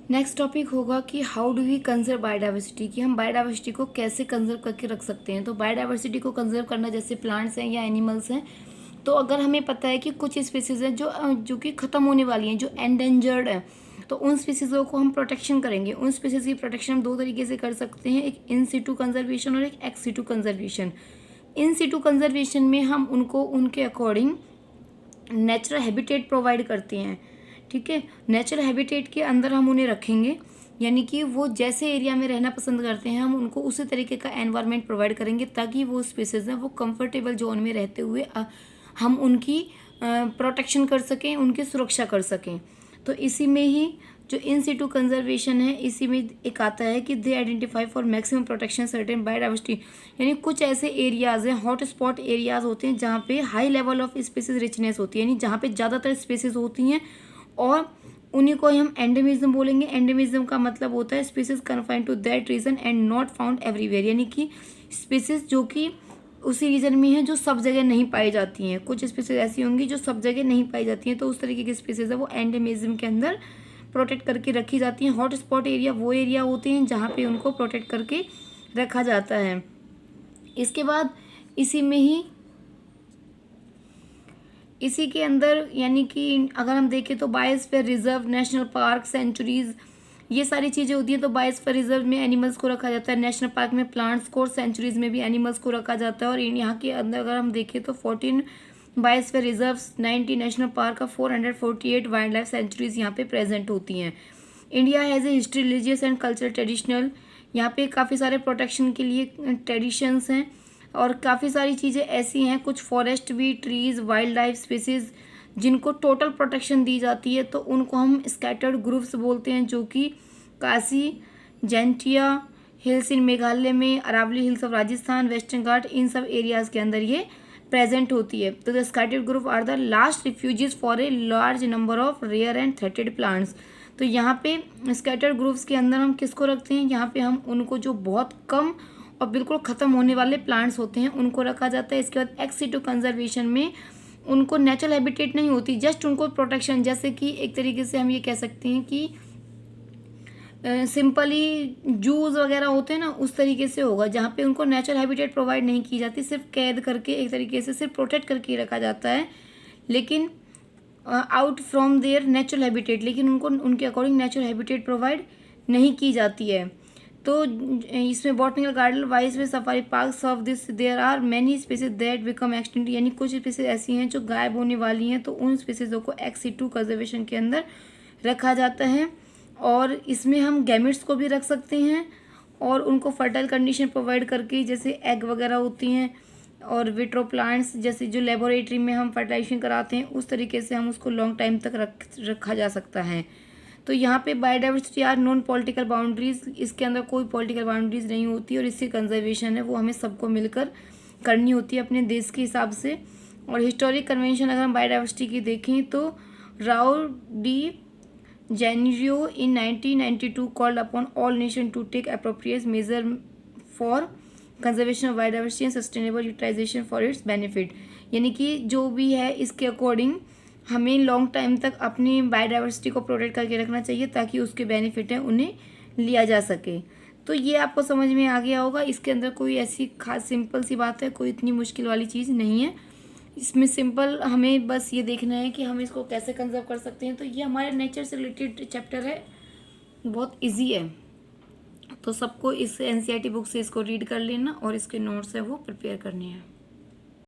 Next topic होगा कि how do we conserve biodiversity, कि हम बायोडाइवर्सिटी को कैसे कंजर्व करके रख सकते हैं। तो बायोडाइवर्सिटी को कंजर्व करना, जैसे प्लांट्स हैं या एनिमल्स हैं, तो अगर हमें पता है कि कुछ स्पीसीज हैं जो कि ख़त्म होने वाली हैं, जो एंडेंजर्ड हैं, तो उन स्पीसीज़ों को हम प्रोटेक्शन करेंगे। उन स्पीसीज़ की प्रोटेक्शन हम दो तरीके से कर सकते हैं, एक इन सिटू कंजर्वेशन और एक एक्स सिटू कंजर्वेशन। इन सिटू कंजर्वेशन में हम उनको उनके अकॉर्डिंग नेचुरल हैबिटेट प्रोवाइड करते हैं। ठीक है, नेचुरल हैबिटेट के अंदर हम उन्हें रखेंगे, यानी कि वो जैसे एरिया में रहना पसंद करते हैं हम उनको उसी तरीके का एनवायरनमेंट प्रोवाइड करेंगे, ताकि वो स्पीसीज हैं वो कंफर्टेबल जोन में रहते हुए हम उनकी प्रोटेक्शन कर सकें, उनकी सुरक्षा कर सकें। तो इसी में ही जो इन सिटू कंजर्वेशन है, इसी में एक आता है कि they identify for maximum protection certain biodiversity, यानी कुछ ऐसे एरियाज हैं, हॉट स्पॉट एरियाज होते हैं जहाँ पे high level of species richness होती है, यानी जहाँ पे ज़्यादातर स्पीसीज होती हैं, और उन्हीं को हम एंडेमिज्म बोलेंगे। एंडेमिज्म का मतलब होता है species confined to that region and not found everywhere, यानी कि स्पीसीज जो कि उसी रीजन में है जो सब जगह नहीं पाई जाती हैं। कुछ स्पीसीज ऐसी होंगी जो सब जगह नहीं पाई जाती हैं, तो उस तरीके की स्पीसीज है वो एंडेमिज्म के अंदर प्रोटेक्ट करके रखी जाती हैं। हॉट स्पॉट एरिया वो एरिया होते हैं जहाँ पे उनको प्रोटेक्ट करके रखा जाता है। इसके बाद इसी के अंदर, यानी कि अगर हम देखें तो biosphere reserve, national park, sanctuaries, ये सारी चीज़ें होती हैं। तो बायोस्फीयर रिजर्व में एनिमल्स को रखा जाता है, नेशनल पार्क में प्लांट्स को, और सेंचुरीज में भी एनिमल्स को रखा जाता है। और यहाँ के अंदर अगर हम देखें तो 14 बायोस्फीयर रिजर्व्स, 90 नेशनल पार्क का 448 वाइल्ड लाइफ सेंचुरीज यहाँ पे प्रेजेंट होती हैं। India has a history, religious and cultural traditional, यहाँ पे काफ़ी सारे प्रोटेक्शन के लिए ट्रेडिशंस हैं, और काफ़ी सारी चीज़ें ऐसी हैं, कुछ फॉरेस्ट भी, ट्रीज़, वाइल्ड लाइफ स्पीसीज़ जिनको टोटल प्रोटेक्शन दी जाती है, तो उनको हम स्कैटर्ड ग्रुप्स बोलते हैं, जो कि काशी, जैंटिया हिल्स इन मेघालय में, Aravalli hills of Rajasthan, western Ghat, इन सब एरियाज़ के अंदर ये प्रेजेंट होती है। तो the scattered group are the last refugees for a large number of rare and threatened plants. तो यहाँ पे स्कैटर्ड ग्रुप्स के अंदर हम किसको रखते हैं, यहाँ पे हम उनको जो बहुत कम और बिल्कुल ख़त्म होने वाले प्लांट्स होते हैं उनको रखा जाता है। इसके बाद एक्स सिटू कंजर्वेशन में उनको नेचुरल हैबिटेट नहीं होती, जस्ट उनको प्रोटेक्शन, जैसे कि एक तरीके से हम ये कह सकते हैं कि सिंपली जूस वगैरह होते हैं ना, उस तरीके से होगा, जहाँ पे उनको नेचुरल हैबिटेट प्रोवाइड नहीं की जाती, सिर्फ कैद करके एक तरीके से सिर्फ प्रोटेक्ट करके रखा जाता है, लेकिन out from there natural habitat, लेकिन उनको उनके अकॉर्डिंग नेचुरल हैबिटेट प्रोवाइड नहीं की जाती है। तो इसमें बॉटनिकल गार्डन, वाइस में safari park of this there are many species that become extinct, यानी कुछ स्पीसीज ऐसी हैं जो गायब होने वाली हैं, तो उन स्पीसीजों को एक्स सिटू कंजर्वेशन के अंदर रखा जाता है। और इसमें हम गैमेट्स को भी रख सकते हैं और उनको फर्टाइल कंडीशन प्रोवाइड करके, जैसे एग वगैरह होती हैं, और विट्रो प्लांट्स जैसे जो लेबोरेटरी में हम फर्टिलाइजेशन कराते हैं, उस तरीके से हम उसको लॉन्ग टाइम तक रखा जा सकता है। तो यहाँ पे biodiversity are non political boundaries, इसके अंदर कोई पॉलिटिकल बाउंड्रीज नहीं होती, और इसकी कंजर्वेशन है वो हमें सबको मिलकर करनी होती है अपने देश के हिसाब से। और हिस्टोरिक कन्वेंशन अगर हम बायोडाइवर्सिटी की देखें तो Rio de Janeiro in 1992 called upon all nation to take appropriate measure for conservation of biodiversity and sustainable utilisation for its benefit, यानी कि जो भी है इसके अकॉर्डिंग हमें लॉन्ग टाइम तक अपनी बायोडाइवर्सिटी को प्रोटेक्ट करके रखना चाहिए, ताकि उसके बेनिफिट हैं उन्हें लिया जा सके। तो ये आपको समझ में आ गया होगा। इसके अंदर कोई ऐसी खास सिंपल सी बात है, कोई इतनी मुश्किल वाली चीज़ नहीं है। इसमें सिंपल हमें बस ये देखना है कि हम इसको कैसे कंजर्व कर सकते हैं। तो ये हमारे नेचर से रिलेटेड चैप्टर है, बहुत ईजी है। तो सबको इस एनसीईआरटी बुक से इसको रीड कर लेना और इसके नोट्स है वो प्रिपेयर करने हैं।